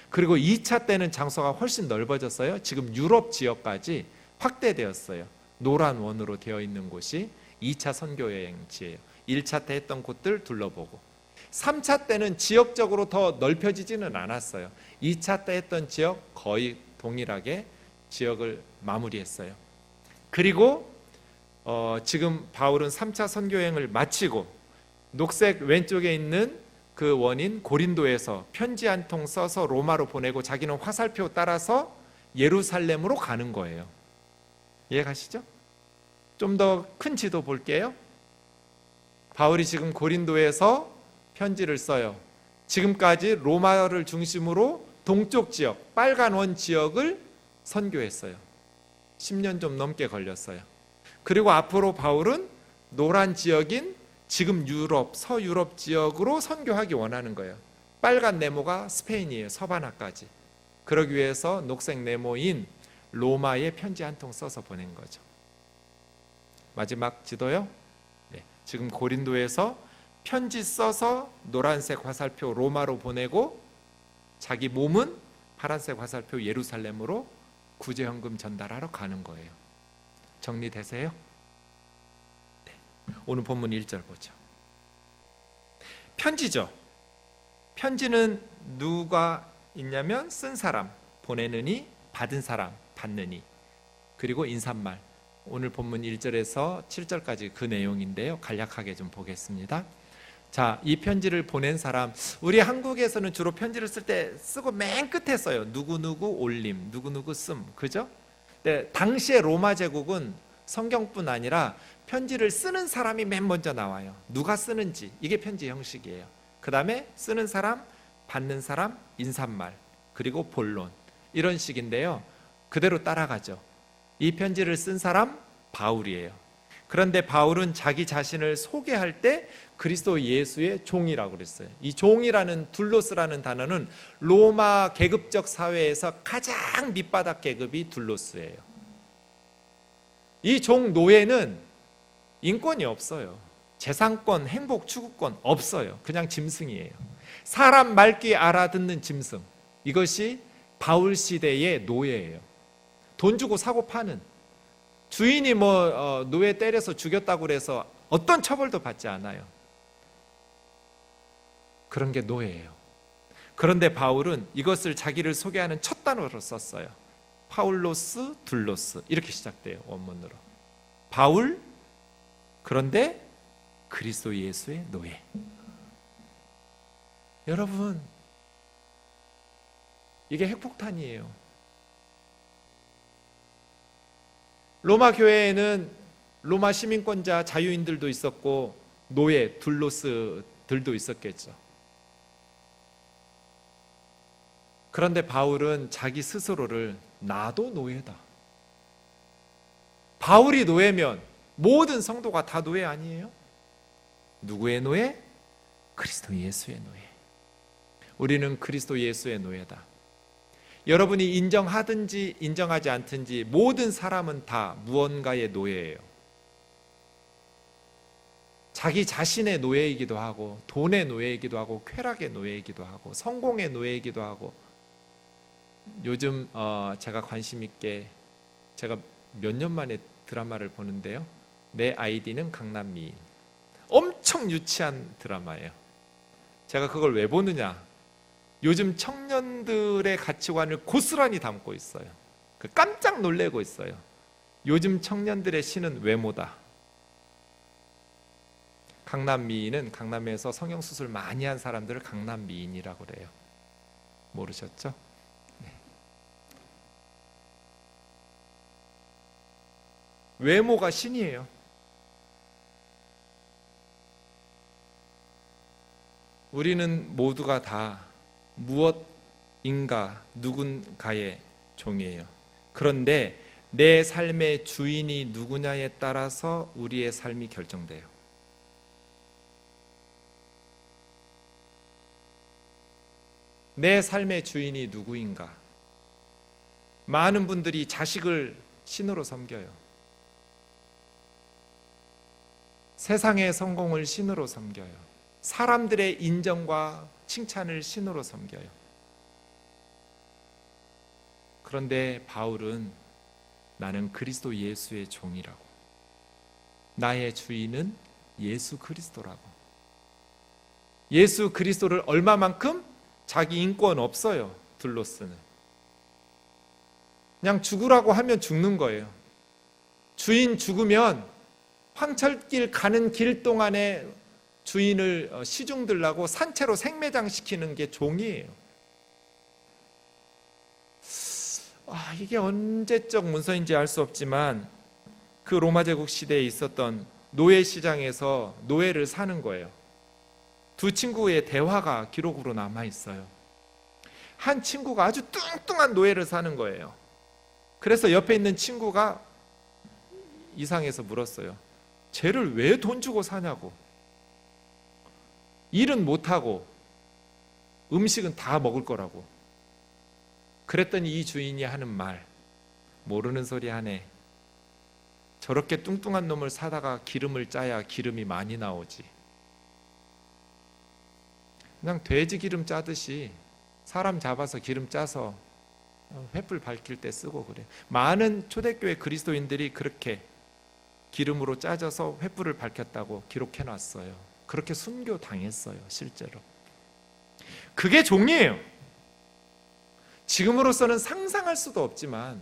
그리고 2차 때는 장소가 훨씬 넓어졌어요. 지금 유럽 지역까지 확대되었어요. 노란 원으로 되어 있는 곳이 2차 선교 여행지예요. 1차 때 했던 곳들 둘러보고, 3차 때는 지역적으로 더 넓혀지지는 않았어요. 2차 때 했던 지역 거의 동일하게 지역을 마무리했어요. 그리고 지금 바울은 3차 선교여행을 마치고 녹색 왼쪽에 있는 그 원인 고린도에서 편지 한 통 써서 로마로 보내고 자기는 화살표 따라서 예루살렘으로 가는 거예요. 이해가시죠? 좀 더 큰 지도 볼게요. 바울이 지금 고린도에서 편지를 써요. 지금까지 로마를 중심으로 동쪽 지역, 빨간 원 지역을 선교했어요. 10년 좀 넘게 걸렸어요. 그리고 앞으로 바울은 노란 지역인 지금 유럽, 서유럽 지역으로 선교하기 원하는 거예요. 빨간 네모가 스페인이에요. 서바나까지. 그러기 위해서 녹색 네모인 로마에 편지 한 통 써서 보낸 거죠. 마지막 지도요. 네, 지금 고린도에서 편지 써서 노란색 화살표 로마로 보내고 자기 몸은 파란색 화살표 예루살렘으로 구제헌금 전달하러 가는 거예요. 정리되세요? 네. 오늘 본문 1절 보죠. 편지죠. 편지는 누가 있냐면 쓴 사람, 보내느니, 받은 사람, 받느니, 그리고 인사말. 오늘 본문 1절에서 7절까지 그 내용인데요. 간략하게 좀 보겠습니다. 자, 이 편지를 보낸 사람, 우리 한국에서는 주로 편지를 쓸 때 쓰고 맨 끝에 써요. 누구누구 올림, 누구누구 씀, 그죠? 근데 당시에 로마 제국은 성경뿐 아니라 편지를 쓰는 사람이 맨 먼저 나와요. 누가 쓰는지, 이게 편지 형식이에요. 그 다음에 쓰는 사람, 받는 사람, 인사말, 그리고 본론, 이런 식인데요. 그대로 따라가죠. 이 편지를 쓴 사람 바울이에요. 그런데 바울은 자기 자신을 소개할 때 그리스도 예수의 종이라고 그랬어요. 이 종이라는 둘로스라는 단어는 로마 계급적 사회에서 가장 밑바닥 계급이 둘로스예요. 이 종 노예는 인권이 없어요. 재산권, 행복 추구권 없어요. 그냥 짐승이에요. 사람 말귀 알아듣는 짐승. 이것이 바울 시대의 노예예요. 돈 주고 사고 파는. 주인이 노예 때려서 죽였다고 해서 어떤 처벌도 받지 않아요. 그런 게 노예예요. 그런데 바울은 이것을 자기를 소개하는 첫 단어로 썼어요. 파울로스 둘로스, 이렇게 시작돼요. 원문으로. 바울, 그런데 그리스도 예수의 노예. 여러분, 이게 핵폭탄이에요. 로마 교회에는 로마 시민권자 자유인들도 있었고 노예 둘로스들도 있었겠죠. 그런데 바울은 자기 스스로를 나도 노예다. 바울이 노예면 모든 성도가 다 노예 아니에요? 누구의 노예? 그리스도 예수의 노예. 우리는 그리스도 예수의 노예다. 여러분이 인정하든지 인정하지 않든지 모든 사람은 다 무언가의 노예예요. 자기 자신의 노예이기도 하고, 돈의 노예이기도 하고, 쾌락의 노예이기도 하고, 성공의 노예이기도 하고. 요즘 제가 관심 있게, 제가 몇 년 만에 드라마를 보는데요, 내 아이디는 강남미인. 엄청 유치한 드라마예요. 제가 그걸 왜 보느냐, 요즘 청년들의 가치관을 고스란히 담고 있어요. 깜짝 놀래고 있어요. 요즘 청년들의 신은 외모다. 강남미인은 강남에서 성형수술 많이 한 사람들을 강남미인이라고 그래요. 모르셨죠? 네. 외모가 신이에요. 우리는 모두가 다 무엇인가 누군가의 종이에요. 그런데 내 삶의 주인이 누구냐에 따라서 우리의 삶이 결정돼요. 내 삶의 주인이 누구인가? 많은 분들이 자식을 신으로 섬겨요. 세상의 성공을 신으로 섬겨요. 사람들의 인정과 칭찬을 신으로 섬겨요. 그런데 바울은 나는 그리스도 예수의 종이라고. 나의 주인은 예수 그리스도라고. 예수 그리스도를 얼마만큼? 자기 인권 없어요. 둘로스는 그냥 죽으라고 하면 죽는 거예요. 주인 죽으면 황철길 가는 길 동안에 주인을 시중 들라고 산채로 생매장시키는 게 종이에요. 이게 언제적 문서인지 알 수 없지만 그 로마 제국 시대에 있었던 노예 시장에서 노예를 사는 거예요. 두 친구의 대화가 기록으로 남아 있어요. 한 친구가 아주 뚱뚱한 노예를 사는 거예요. 그래서 옆에 있는 친구가 이상해서 물었어요. 쟤를 왜 돈 주고 사냐고. 일은 못하고 음식은 다 먹을 거라고. 그랬더니 이 주인이 하는 말, 모르는 소리 하네. 저렇게 뚱뚱한 놈을 사다가 기름을 짜야 기름이 많이 나오지. 그냥 돼지 기름 짜듯이 사람 잡아서 기름 짜서 횃불 밝힐 때 쓰고 그래. 많은 초대교회 그리스도인들이 그렇게 기름으로 짜져서 횃불을 밝혔다고 기록해놨어요. 그렇게 순교 당했어요. 실제로. 그게 종이에요. 지금으로서는 상상할 수도 없지만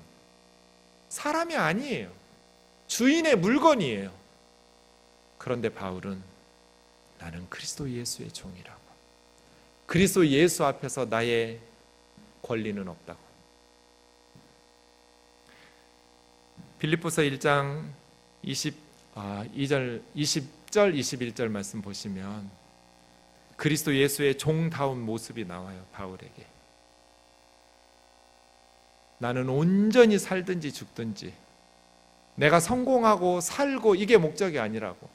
사람이 아니에요. 주인의 물건이에요. 그런데 바울은 나는 그리스도 예수의 종이라고. 그리스도 예수 앞에서 나의 권리는 없다고. 빌립보서 1장 20절 21절 말씀 보시면 그리스도 예수의 종다운 모습이 나와요. 바울에게. 나는 온전히 살든지 죽든지 내가 성공하고 살고 이게 목적이 아니라고.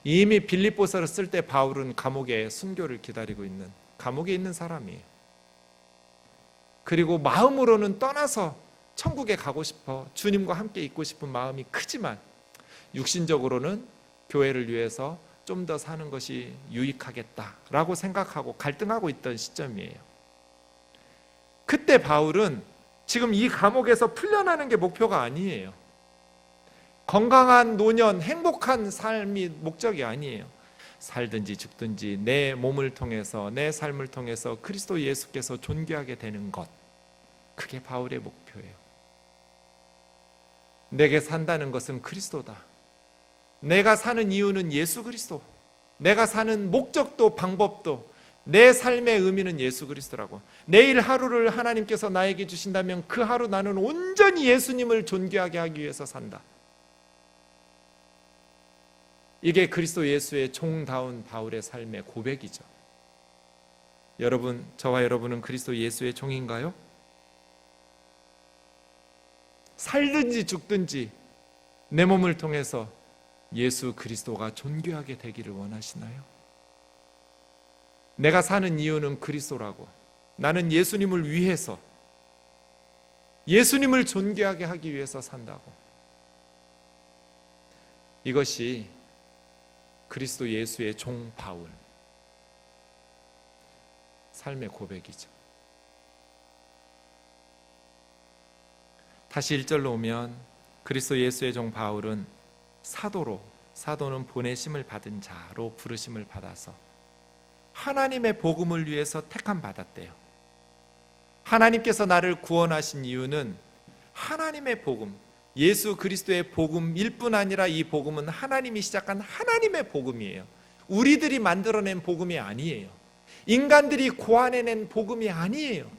이미 빌립보서를 쓸 때 바울은 감옥에 순교를 기다리고 있는, 감옥에 있는 사람이에요. 그리고 마음으로는 떠나서 천국에 가고 싶어, 주님과 함께 있고 싶은 마음이 크지만 육신적으로는 교회를 위해서 좀 더 사는 것이 유익하겠다라고 생각하고 갈등하고 있던 시점이에요. 그때 바울은 지금 이 감옥에서 풀려나는 게 목표가 아니에요. 건강한 노년, 행복한 삶이 목적이 아니에요. 살든지 죽든지 내 몸을 통해서, 내 삶을 통해서 그리스도 예수께서 존귀하게 되는 것, 그게 바울의 목표예요. 내게 산다는 것은 그리스도다. 내가 사는 이유는 예수 그리스도, 내가 사는 목적도 방법도, 내 삶의 의미는 예수 그리스도라고. 내일 하루를 하나님께서 나에게 주신다면 그 하루 나는 온전히 예수님을 존귀하게 하기 위해서 산다. 이게 그리스도 예수의 종다운 바울의 삶의 고백이죠. 여러분, 저와 여러분은 그리스도 예수의 종인가요? 살든지 죽든지 내 몸을 통해서 예수 그리스도가 존귀하게 되기를 원하시나요? 내가 사는 이유는 그리스도라고. 나는 예수님을 위해서, 예수님을 존귀하게 하기 위해서 산다고. 이것이 그리스도 예수의 종 바울 삶의 고백이죠. 다시 1절로 오면 그리스도 예수의 종 바울은 사도는 보내심을 받은 자로 부르심을 받아서 하나님의 복음을 위해서 택함 받았대요. 하나님께서 나를 구원하신 이유는 하나님의 복음, 예수 그리스도의 복음일 뿐 아니라 이 복음은 하나님이 시작한 하나님의 복음이에요. 우리들이 만들어낸 복음이 아니에요. 인간들이 고안해낸 복음이 아니에요.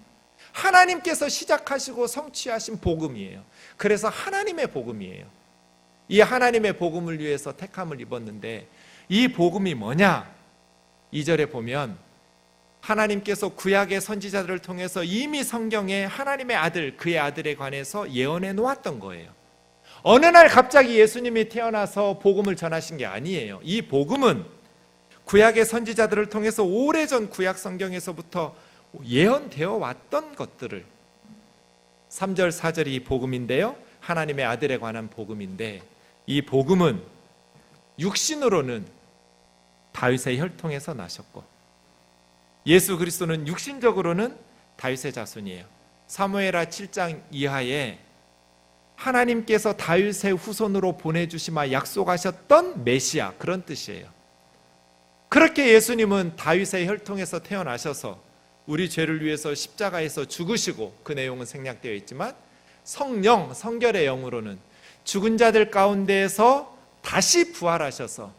하나님께서 시작하시고 성취하신 복음이에요. 그래서 하나님의 복음이에요. 이 하나님의 복음을 위해서 택함을 입었는데 이 복음이 뭐냐? 2절에 보면 하나님께서 구약의 선지자들을 통해서 이미 성경에 하나님의 아들, 그의 아들에 관해서 예언해 놓았던 거예요. 어느 날 갑자기 예수님이 태어나서 복음을 전하신 게 아니에요. 이 복음은 구약의 선지자들을 통해서 오래전 구약 성경에서부터 예언되어 왔던 것들을 3절, 4절이 복음인데요. 하나님의 아들에 관한 복음인데 이 복음은 육신으로는 다윗의 혈통에서 나셨고 예수 그리스도는 육신적으로는 다윗의 자손이에요. 사무엘하 7장 이하에 하나님께서 다윗의 후손으로 보내주시마 약속하셨던 메시아, 그런 뜻이에요. 그렇게 예수님은 다윗의 혈통에서 태어나셔서 우리 죄를 위해서 십자가에서 죽으시고, 그 내용은 생략되어 있지만 성령, 성결의 영으로는 죽은 자들 가운데에서 다시 부활하셔서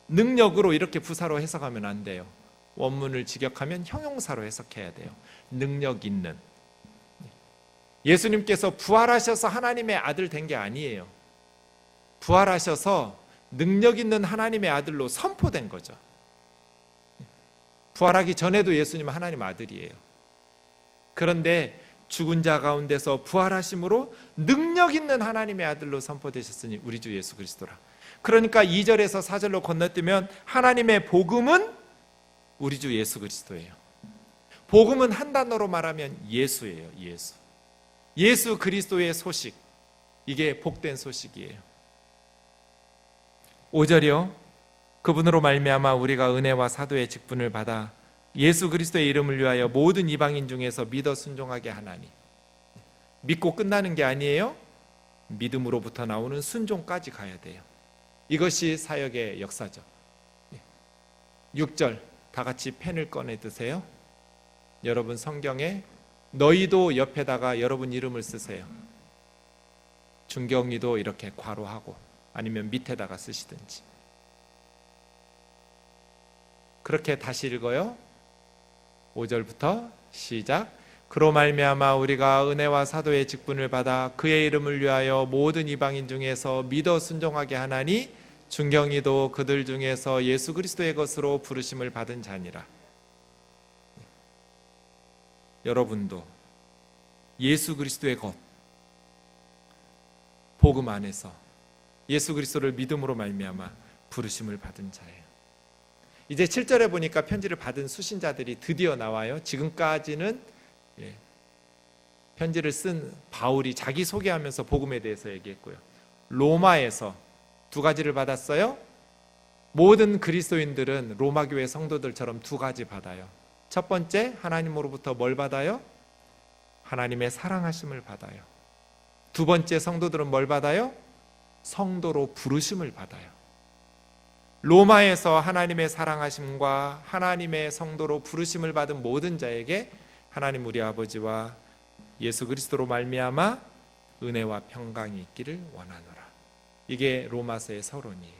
능력으로, 이렇게 부사로 해석하면 안 돼요. 원문을 직역하면 형용사로 해석해야 돼요. 능력 있는. 예수님께서 부활하셔서 하나님의 아들 된 게 아니에요. 부활하셔서 능력 있는 하나님의 아들로 선포된 거죠. 부활하기 전에도 예수님은 하나님 아들이에요. 그런데 죽은 자 가운데서 부활하심으로 능력 있는 하나님의 아들로 선포되셨으니 우리 주 예수 그리스도라. 그러니까 2절에서 4절로 건너뛰면 하나님의 복음은 우리 주 예수 그리스도예요. 복음은 한 단어로 말하면 예수예요. 예수. 예수 그리스도의 소식, 이게 복된 소식이에요. 5절이요. 그분으로 말미암아 우리가 은혜와 사도의 직분을 받아 예수 그리스도의 이름을 위하여 모든 이방인 중에서 믿어 순종하게 하나니. 믿고 끝나는 게 아니에요. 믿음으로부터 나오는 순종까지 가야 돼요. 이것이 사역의 역사죠. 6절 다 같이 펜을 꺼내 드세요. 여러분 성경에 너희도 옆에다가 여러분 이름을 쓰세요. 준경이도 이렇게 괄호하고 아니면 밑에다가 쓰시든지. 그렇게 다시 읽어요. 5절부터 시작. 그로 말미암아 우리가 은혜와 사도의 직분을 받아 그의 이름을 위하여 모든 이방인 중에서 믿어 순종하게 하나니 준경이도 그들 중에서 예수 그리스도의 것으로 부르심을 받은 자니라. 여러분도 예수 그리스도의 것, 복음 안에서 예수 그리스도를 믿음으로 말미암아 부르심을 받은 자예요. 이제 7절에 보니까 편지를 받은 수신자들이 드디어 나와요. 지금까지는 편지를 쓴 바울이 자기 소개하면서 복음에 대해서 얘기했고요. 로마에서 두 가지를 받았어요. 모든 그리스도인들은 로마 교회 성도들처럼 두 가지 받아요. 첫 번째, 하나님으로부터 뭘 받아요? 하나님의 사랑하심을 받아요. 두 번째, 성도들은 뭘 받아요? 성도로 부르심을 받아요. 로마에서 하나님의 사랑하심과 하나님의 성도로 부르심을 받은 모든 자에게 하나님 우리 아버지와 예수 그리스도로 말미암아 은혜와 평강이 있기를 원하노라. 이게 로마서의 서론이에요.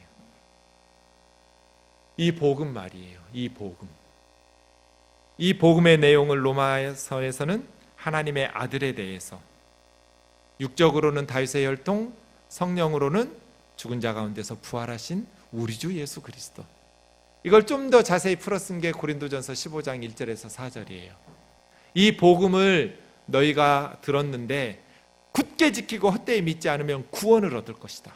이 복음 말이에요. 이 복음. 이 복음의 내용을 로마서에서는 하나님의 아들에 대해서, 육적으로는 다윗의 혈통, 성령으로는 죽은 자 가운데서 부활하신 우리 주 예수 그리스도, 이걸 좀 더 자세히 풀어 쓴 게 고린도전서 15장 1절에서 4절이에요. 이 복음을 너희가 들었는데 굳게 지키고 헛되이 믿지 않으면 구원을 얻을 것이다.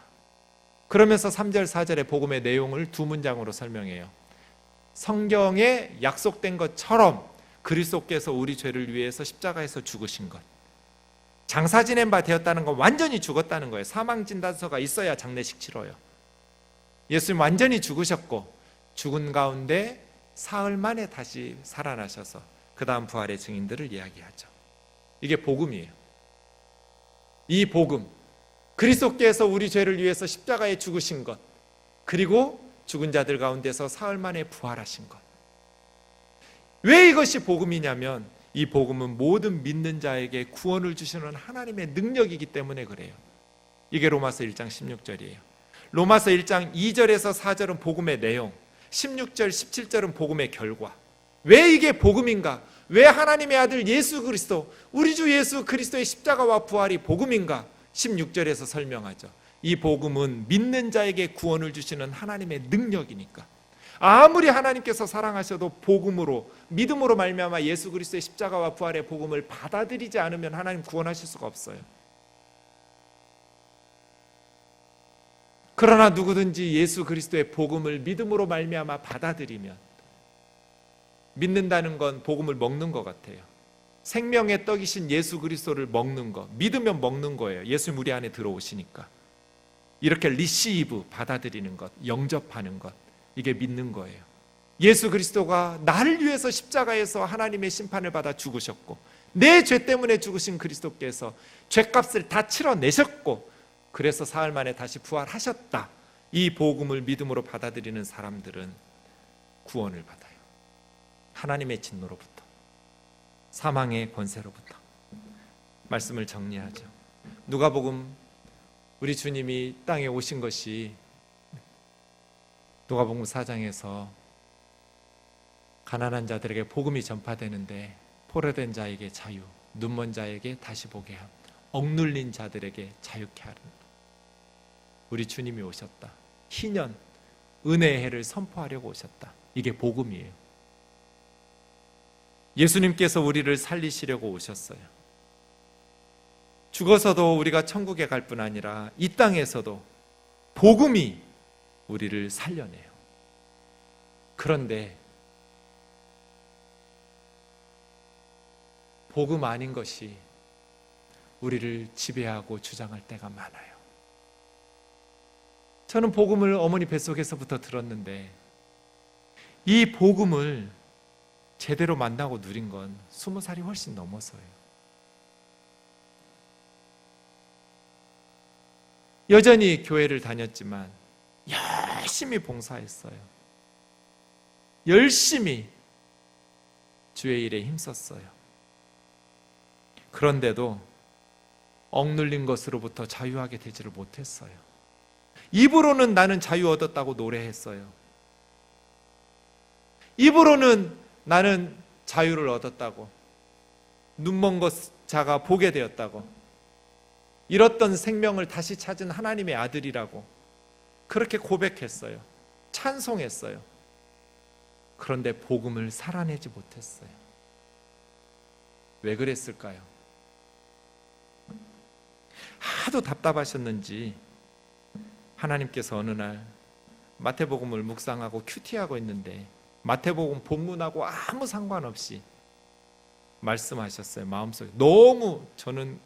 그러면서 3절 4절의 복음의 내용을 두 문장으로 설명해요. 성경에 약속된 것처럼 그리스도께서 우리 죄를 위해서 십자가에서 죽으신 것, 장사 지낸 바 되었다는 건 완전히 죽었다는 거예요. 사망진단서가 있어야 장례식 치러요. 예수님 완전히 죽으셨고 죽은 가운데 사흘 만에 다시 살아나셔서 그 다음 부활의 증인들을 이야기하죠. 이게 복음이에요. 이 복음, 그리스도께서 우리 죄를 위해서 십자가에 죽으신 것, 그리고 죽은 자들 가운데서 사흘 만에 부활하신 것. 왜 이것이 복음이냐면 이 복음은 모든 믿는 자에게 구원을 주시는 하나님의 능력이기 때문에 그래요. 이게 로마서 1장 16절이에요. 로마서 1장 2절에서 4절은 복음의 내용, 16절, 17절은 복음의 결과. 왜 이게 복음인가? 왜 하나님의 아들 예수 그리스도, 우리 주 예수 그리스도의 십자가와 부활이 복음인가? 16절에서 설명하죠. 이 복음은 믿는 자에게 구원을 주시는 하나님의 능력이니까. 아무리 하나님께서 사랑하셔도 복음으로, 믿음으로 말미암아 예수 그리스도의 십자가와 부활의 복음을 받아들이지 않으면 하나님 구원하실 수가 없어요. 그러나 누구든지 예수 그리스도의 복음을 믿음으로 말미암아 받아들이면, 믿는다는 건 복음을 먹는 것 같아요. 생명의 떡이신 예수 그리스도를 먹는 것, 믿으면 먹는 거예요. 예수님 우리 안에 들어오시니까. 이렇게 리시브, 받아들이는 것, 영접하는 것, 이게 믿는 거예요. 예수 그리스도가 나를 위해서 십자가에서 하나님의 심판을 받아 죽으셨고, 내 죄 때문에 죽으신 그리스도께서 죄값을 다 치러내셨고, 그래서 사흘 만에 다시 부활하셨다. 이 복음을 믿음으로 받아들이는 사람들은 구원을 받아요. 하나님의 진노로부터, 사망의 권세로부터. 말씀을 정리하죠. 누가복음, 우리 주님이 땅에 오신 것이 누가복음 4장에서 가난한 자들에게 복음이 전파되는데 포로된 자에게 자유, 눈먼 자에게 다시 보게 함, 억눌린 자들에게 자유케 하는, 우리 주님이 오셨다. 희년, 은혜의 해를 선포하려고 오셨다. 이게 복음이에요. 예수님께서 우리를 살리시려고 오셨어요. 죽어서도 우리가 천국에 갈 뿐 아니라 이 땅에서도 복음이 우리를 살려내요. 그런데 복음 아닌 것이 우리를 지배하고 주장할 때가 많아요. 저는 복음을 어머니 뱃속에서부터 들었는데 이 복음을 제대로 만나고 누린 건 20살이 훨씬 넘어서예요. 여전히 교회를 다녔지만 열심히 봉사했어요. 열심히 주의 일에 힘썼어요. 그런데도 억눌린 것으로부터 자유하게 되지를 못했어요. 입으로는 나는 자유 얻었다고 노래했어요. 입으로는 나는 자유를 얻었다고, 눈먼 자가 보게 되었다고, 잃었던 생명을 다시 찾은 하나님의 아들이라고 그렇게 고백했어요. 찬송했어요. 그런데 복음을 살아내지 못했어요. 왜 그랬을까요? 하도 답답하셨는지 하나님께서 어느 날 마태복음을 묵상하고 큐티하고 있는데 마태복음 본문하고 아무 상관없이 말씀하셨어요. 마음속에. 너무 저는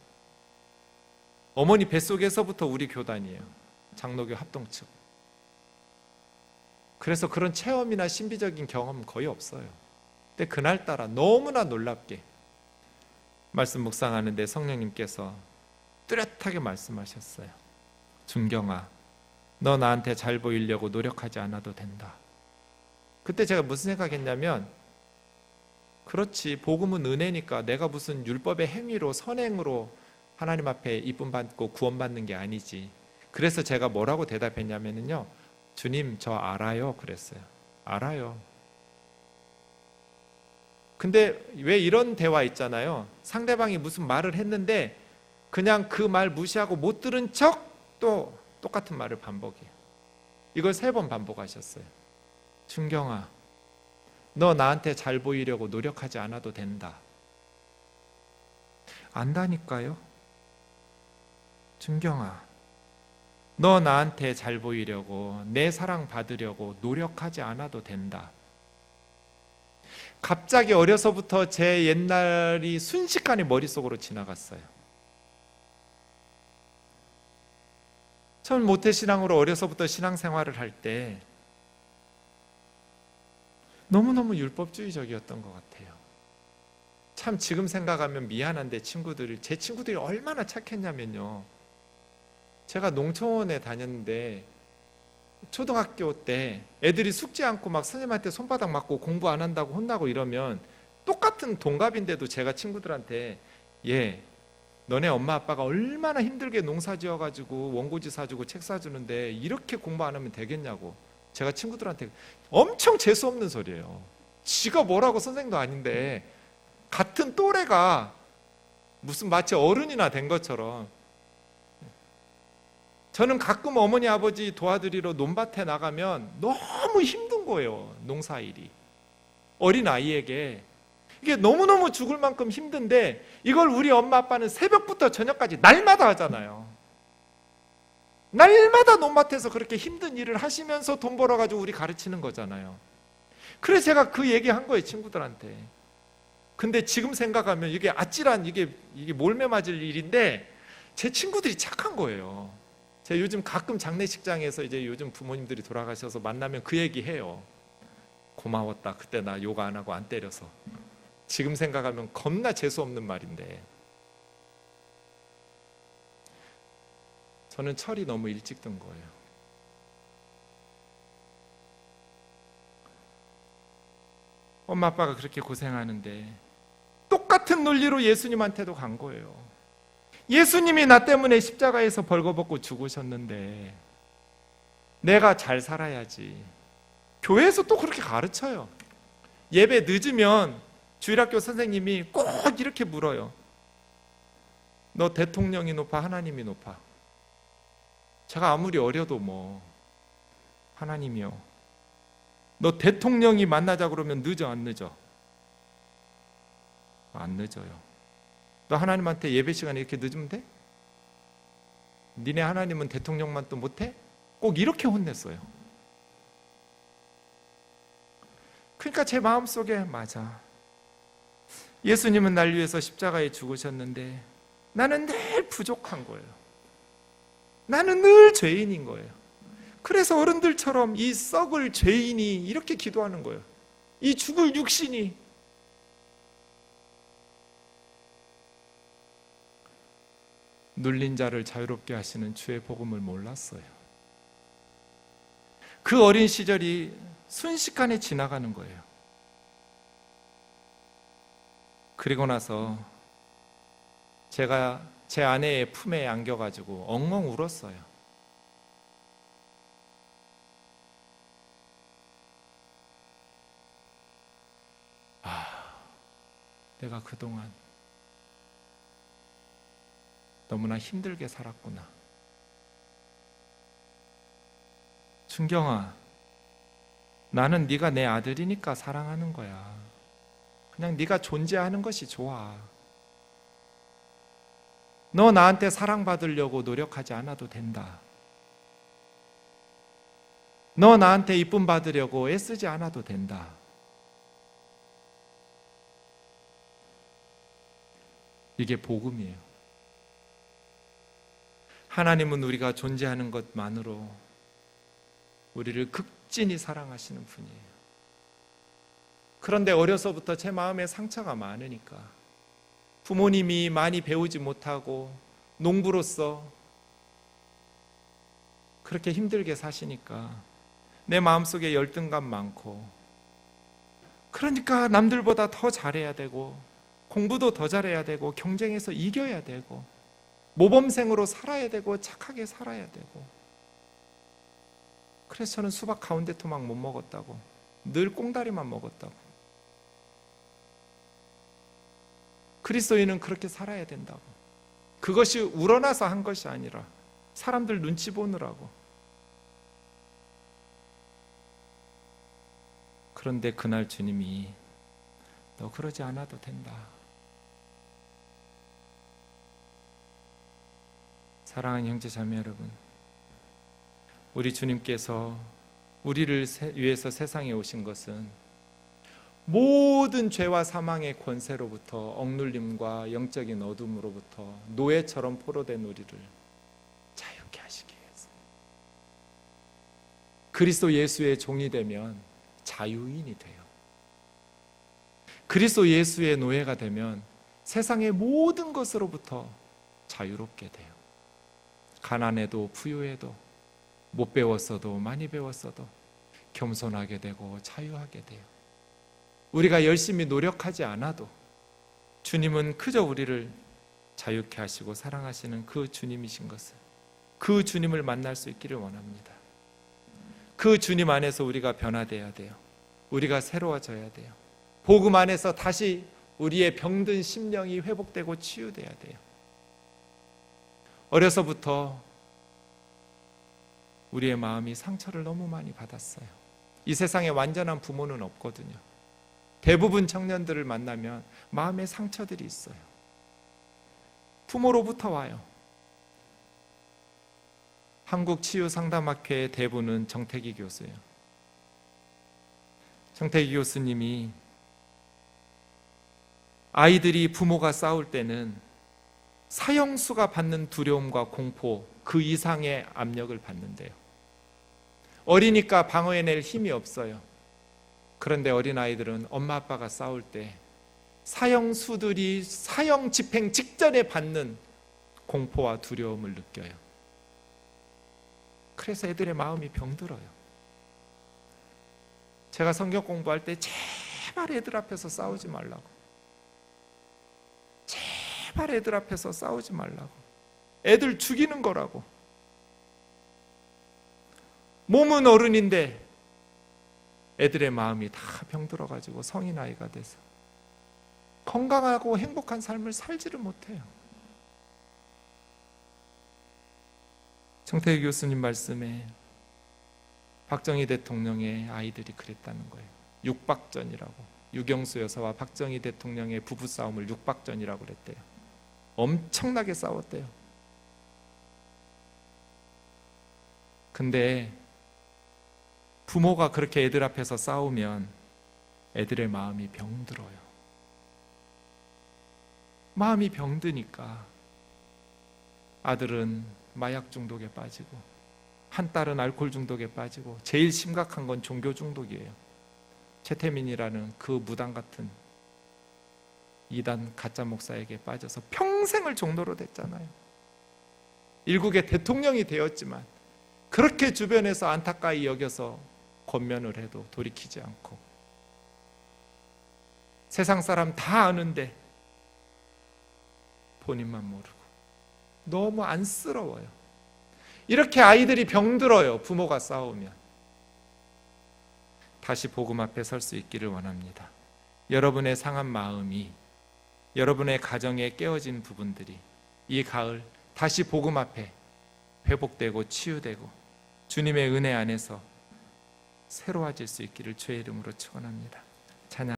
어머니 뱃속에서부터 우리 교단이에요. 장로교 합동측. 그래서 그런 체험이나 신비적인 경험은 거의 없어요. 근데 그날따라 너무나 놀랍게 말씀 묵상하는데 성령님께서 뚜렷하게 말씀하셨어요. 준경아, 너 나한테 잘 보이려고 노력하지 않아도 된다. 그때 제가 무슨 생각했냐면, 그렇지, 복음은 은혜니까 내가 무슨 율법의 행위로 선행으로 하나님 앞에 이쁨 받고 구원받는 게 아니지. 그래서 제가 뭐라고 대답했냐면요, 주님 저 알아요 그랬어요. 알아요. 근데 왜 이런 대화 있잖아요. 상대방이 무슨 말을 했는데 그냥 그 말 무시하고 못 들은 척 또 똑같은 말을 반복해요. 이걸 3번 반복하셨어요. 준경아, 너 나한테 잘 보이려고 노력하지 않아도 된다. 안다니까요. 준경아, 너 나한테 잘 보이려고, 내 사랑 받으려고 노력하지 않아도 된다. 갑자기 어려서부터 제 옛날이 순식간에 머릿속으로 지나갔어요. 전 모태신앙으로 어려서부터 신앙생활을 할 때 너무너무 율법주의적이었던 것 같아요. 참 지금 생각하면 미안한데 제 친구들이 얼마나 착했냐면요, 제가 농촌에 다녔는데 초등학교 때 애들이 숙제 않고 막 선생님한테 손바닥 맞고 공부 안 한다고 혼나고 이러면 똑같은 동갑인데도 제가 친구들한테, 너네 엄마 아빠가 얼마나 힘들게 농사 지어가지고 원고지 사주고 책 사주는데 이렇게 공부 안 하면 되겠냐고 제가 친구들한테 엄청 재수없는 소리예요. 지가 뭐라고 선생도 아닌데 같은 또래가 무슨 마치 어른이나 된 것처럼. 저는 가끔 어머니 아버지 도와드리러 논밭에 나가면 너무 힘든 거예요. 농사일이 어린 아이에게 이게 너무너무 죽을 만큼 힘든데 이걸 우리 엄마 아빠는 새벽부터 저녁까지 날마다 하잖아요. 날마다 논밭에서 그렇게 힘든 일을 하시면서 돈 벌어가지고 우리 가르치는 거잖아요. 그래서 제가 그 얘기한 거예요, 친구들한테. 근데 지금 생각하면 이게 아찔한, 이게 몰매 맞을 일인데 제 친구들이 착한 거예요. 제가 요즘 가끔 장례식장에서 이제 요즘 부모님들이 돌아가셔서 만나면 그 얘기 해요. 고마웠다, 그때 나 욕 안 하고 안 때려서. 지금 생각하면 겁나 재수없는 말인데 저는 철이 너무 일찍 든 거예요. 엄마 아빠가 그렇게 고생하는데 똑같은 논리로 예수님한테도 간 거예요. 예수님이 나 때문에 십자가에서 벌거벗고 죽으셨는데 내가 잘 살아야지. 교회에서 또 그렇게 가르쳐요. 예배 늦으면 주일학교 선생님이 꼭 이렇게 물어요. 너 대통령이 높아 하나님이 높아? 제가 아무리 어려도 뭐 하나님이요. 너 대통령이 만나자 그러면 늦어 안 늦어? 안 늦어요. 너 하나님한테 예배 시간에 이렇게 늦으면 돼? 니네 하나님은 대통령만 또 못해? 꼭 이렇게 혼냈어요. 그러니까 제 마음속에 맞아. 예수님은 날 위해서 십자가에 죽으셨는데 나는 늘 부족한 거예요. 나는 늘 죄인인 거예요. 그래서 어른들처럼 이 썩을 죄인이 이렇게 기도하는 거예요. 이 죽을 육신이. 눌린 자를 자유롭게 하시는 주의 복음을 몰랐어요. 그 어린 시절이 순식간에 지나가는 거예요. 그리고 나서 제가 제 아내의 품에 안겨가지고 엉엉 울었어요. 내가 그동안 너무나 힘들게 살았구나. 준경아, 나는 네가 내 아들이니까 사랑하는 거야. 그냥 네가 존재하는 것이 좋아. 너 나한테 사랑받으려고 노력하지 않아도 된다. 너 나한테 이쁨 받으려고 애쓰지 않아도 된다. 이게 복음이에요. 하나님은 우리가 존재하는 것만으로 우리를 극진히 사랑하시는 분이에요. 그런데 어려서부터 제 마음에 상처가 많으니까 부모님이 많이 배우지 못하고 농부로서 그렇게 힘들게 사시니까 내 마음속에 열등감 많고, 그러니까 남들보다 더 잘해야 되고 공부도 더 잘해야 되고 경쟁에서 이겨야 되고 모범생으로 살아야 되고 착하게 살아야 되고, 그래서 저는 수박 가운데 토막 못 먹었다고, 늘 꽁다리만 먹었다고. 그리스도인은 그렇게 살아야 된다고. 그것이 우러나서 한 것이 아니라 사람들 눈치 보느라고. 그런데 그날 주님이 너 그러지 않아도 된다. 사랑하는 형제 자매 여러분, 우리 주님께서 우리를 위해서 세상에 오신 것은 모든 죄와 사망의 권세로부터, 억눌림과 영적인 어둠으로부터 노예처럼 포로된 우리를 자유케 하시기 위해서. 그리스도 예수의 종이 되면 자유인이 돼요. 그리스도 예수의 노예가 되면 세상의 모든 것으로부터 자유롭게 돼요. 가난해도 부유해도, 못 배웠어도 많이 배웠어도 겸손하게 되고 자유하게 돼요. 우리가 열심히 노력하지 않아도 주님은 그저 우리를 자유케 하시고 사랑하시는 그 주님이신 것을, 그 주님을 만날 수 있기를 원합니다. 그 주님 안에서 우리가 변화돼야 돼요. 우리가 새로워져야 돼요. 복음 안에서 다시 우리의 병든 심령이 회복되고 치유돼야 돼요. 어려서부터 우리의 마음이 상처를 너무 많이 받았어요. 이 세상에 완전한 부모는 없거든요. 대부분 청년들을 만나면 마음에 상처들이 있어요. 부모로부터 와요. 한국치유상담학회의 대부는 정태기 교수예요. 정태기 교수님이 아이들이 부모가 싸울 때는 사형수가 받는 두려움과 공포, 그 이상의 압력을 받는데요. 어리니까 방어해낼 힘이 없어요. 그런데 어린아이들은 엄마 아빠가 싸울 때 사형수들이 사형 집행 직전에 받는 공포와 두려움을 느껴요. 그래서 애들의 마음이 병들어요. 제가 성경 공부할 때 제발 애들 앞에서 싸우지 말라고, 제발 애들 앞에서 싸우지 말라고, 애들 죽이는 거라고. 몸은 어른인데 애들의 마음이 다 병들어가지고 성인 아이가 돼서 건강하고 행복한 삶을 살지를 못해요. 정태기 교수님 말씀에 박정희 대통령의 아이들이 그랬다는 거예요. 육박전이라고. 유경수 여사와 박정희 대통령의 부부싸움을 육박전이라고 그랬대요. 엄청나게 싸웠대요. 근데 부모가 그렇게 애들 앞에서 싸우면 애들의 마음이 병들어요. 마음이 병드니까 아들은 마약 중독에 빠지고 한 딸은 알코올 중독에 빠지고 제일 심각한 건 종교 중독이에요. 최태민이라는 그 무당 같은 이단 가짜 목사에게 빠져서 평생을 종로로 됐잖아요. 일국의 대통령이 되었지만 그렇게 주변에서 안타까이 여겨서 권면을 해도 돌이키지 않고, 세상 사람 다 아는데 본인만 모르고 너무 안쓰러워요. 이렇게 아이들이 병들어요. 부모가 싸우면. 다시 복음 앞에 설 수 있기를 원합니다. 여러분의 상한 마음이, 여러분의 가정에 깨어진 부분들이 이 가을 다시 복음 앞에 회복되고 치유되고 주님의 은혜 안에서 새로워질 수 있기를 주의 이름으로 축원합니다. 찬양.